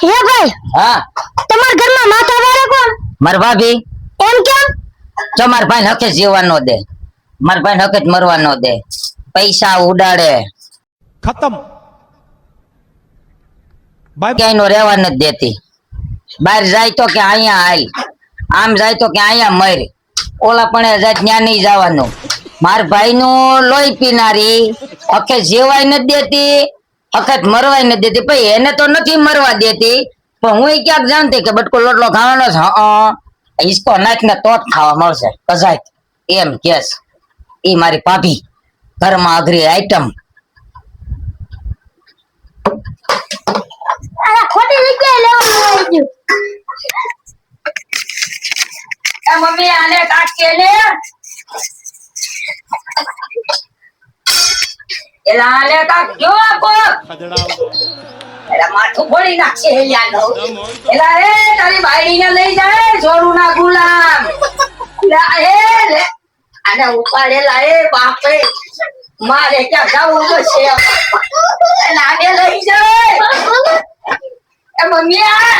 હે ભાઈ હા તમારા ઘરમાં માથા વાળે કોણ? માર ભાભી એમ કેમ? જો માર ભાઈ હકે જીવવા ન દે, માર ભાઈ હકે મરવા ન દે, પૈસા ઉડાડે, खत्म बाय ક્યાંય નો રહેવા નથી દેતી. બહાર જાય તો કે અહીંયા હાલ, આમ જાય તો કે અહીંયા મર, ઓલા પણ જાય ત્યાં નહીં જવાનું. માર ભાઈ નું લોહી પીનારી હકે જીવાય નથી દેતી, હકે મરવાય નથી દેતી. ભાઈ એને તો નથી મરવા દેતી, પણ હું ક્યાંક જાણતી કે બટકો લોટલો ખાવાનો છે, હિસકો નાખીને તો જ ખાવા મળશે કસાય એમ કેસ. ઈ મારી ભાભી ઘરમાં અઘરી આઈટમ. આ ખોટી જગ્યાએ લેવાનું આવી ગયું. એ મમ્મી આને કાટ કે લે, એલા આને કાટ જો આપો, એલા માથું ફોડી નાખશે એલા નો. એલા એ તારી બાયડીને લઈ જાય જોરુના ગુલામ. એલા એ લે આને ઉપાડેલા એ બાપે મારે ક્યાં જાવું છે. એલા આને લઈ જાય એ મમ્મી આ